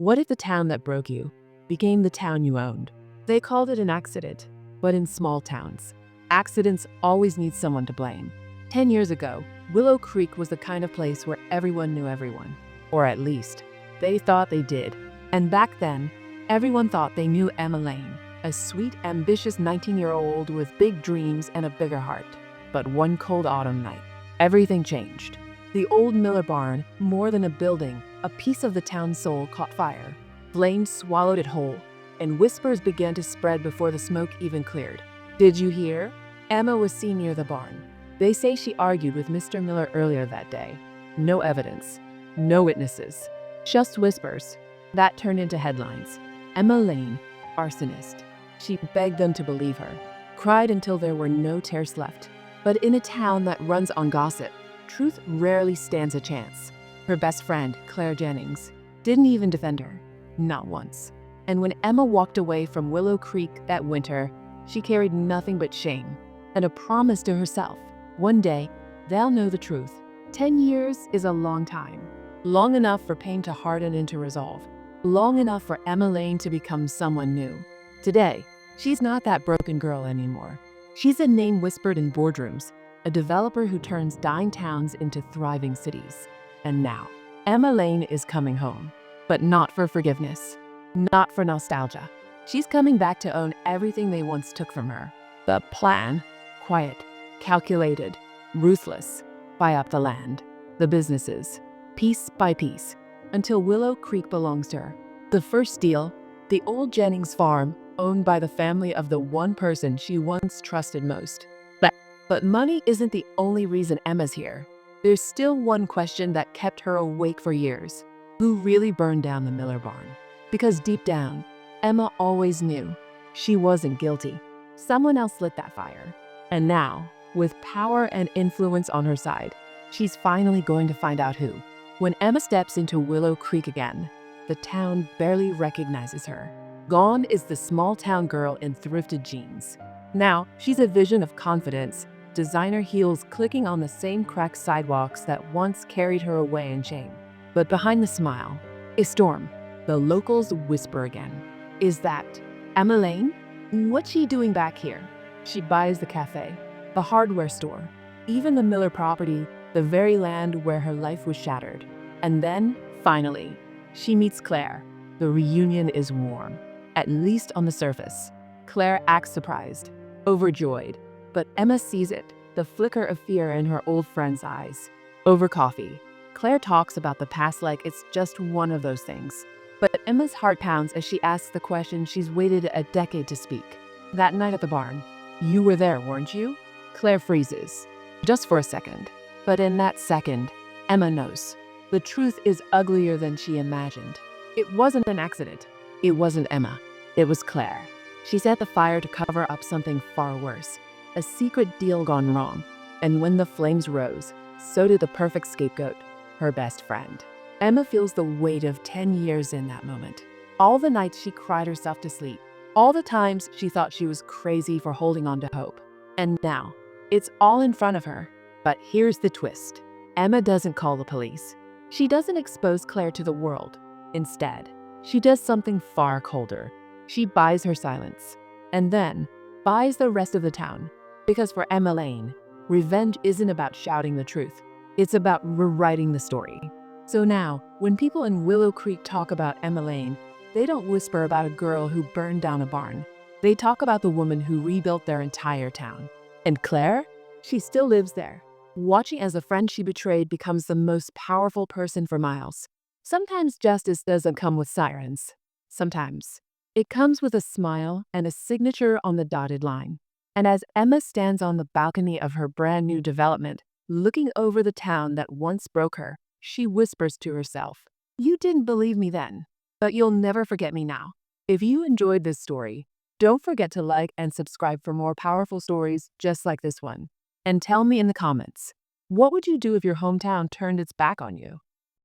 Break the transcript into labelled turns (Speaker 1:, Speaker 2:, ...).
Speaker 1: What if the town that broke you became the town you owned? They called it an accident, but in small towns, accidents always need someone to blame. 10 years ago, Willow Creek was the kind of place where everyone knew everyone. Or at least, they thought they did. And back then, everyone thought they knew Emma Lane, a sweet, ambitious 19-year-old with big dreams and a bigger heart. But one cold autumn night, everything changed. The old Miller barn, more than a building, a piece of the town's soul, caught fire. Flames swallowed it whole, and whispers began to spread before the smoke even cleared. Did you hear? Emma was seen near the barn. They say she argued with Mr. Miller earlier that day. No evidence, no witnesses, just whispers. That turned into headlines. Emma Lane, arsonist. She begged them to believe her, cried until there were no tears left. But in a town that runs on gossip, truth rarely stands a chance. Her best friend, Claire Jennings, didn't even defend her, not once. And when Emma walked away from Willow Creek that winter, she carried nothing but shame and a promise to herself. One day, they'll know the truth. 10 years is a long time. Long enough for pain to harden into resolve. Long enough for Emma Lane to become someone new. Today, she's not that broken girl anymore. She's a name whispered in boardrooms, a developer who turns dying towns into thriving cities. And now, Emma Lane is coming home. But not for forgiveness. Not for nostalgia. She's coming back to own everything they once took from her. The plan. Quiet, calculated, ruthless. Buy up the land, the businesses, piece by piece, until Willow Creek belongs to her. The first deal, the old Jennings farm, owned by the family of the one person she once trusted most. But money isn't the only reason Emma's here. There's still one question that kept her awake for years. Who really burned down the Miller barn? Because deep down, Emma always knew she wasn't guilty. Someone else lit that fire. And now, with power and influence on her side, she's finally going to find out who. When Emma steps into Willow Creek again, the town barely recognizes her. Gone is the small town girl in thrifted jeans. Now, she's a vision of confidence, designer heels clicking on the same cracked sidewalks that once carried her away in shame. But behind the smile is storm. The locals whisper again. Is that Emma Lane? What's she doing back here? She buys the cafe, the hardware store, even the Miller property, the very land where her life was shattered. And then, finally, she meets Claire. The reunion is warm, at least on the surface. Claire acts surprised, overjoyed, but Emma sees it, the flicker of fear in her old friend's eyes. Over coffee, Claire talks about the past like it's just one of those things. But Emma's heart pounds as she asks the question she's waited a decade to speak. That night at the barn, you were there, weren't you? Claire freezes, just for a second. But in that second, Emma knows. The truth is uglier than she imagined. It wasn't an accident. It wasn't Emma. It was Claire. She set the fire to cover up something far worse. A secret deal gone wrong. And when the flames rose, so did the perfect scapegoat, her best friend. Emma feels the weight of 10 years in that moment. All the nights she cried herself to sleep. All the times she thought she was crazy for holding on to hope. And now, it's all in front of her. But here's the twist. Emma doesn't call the police. She doesn't expose Claire to the world. Instead, she does something far colder. She buys her silence. And then, buys the rest of the town. Because for Emma Lane, revenge isn't about shouting the truth. It's about rewriting the story. So now, when people in Willow Creek talk about Emma Lane, they don't whisper about a girl who burned down a barn. They talk about the woman who rebuilt their entire town. And Claire? She still lives there, watching as the friend she betrayed becomes the most powerful person for miles. Sometimes justice doesn't come with sirens. Sometimes it comes with a smile and a signature on the dotted line. And as Emma stands on the balcony of her brand new development, looking over the town that once broke her, she whispers to herself, "You didn't believe me then, but you'll never forget me now." If you enjoyed this story, don't forget to like and subscribe for more powerful stories just like this one. And tell me in the comments, what would you do if your hometown turned its back on you?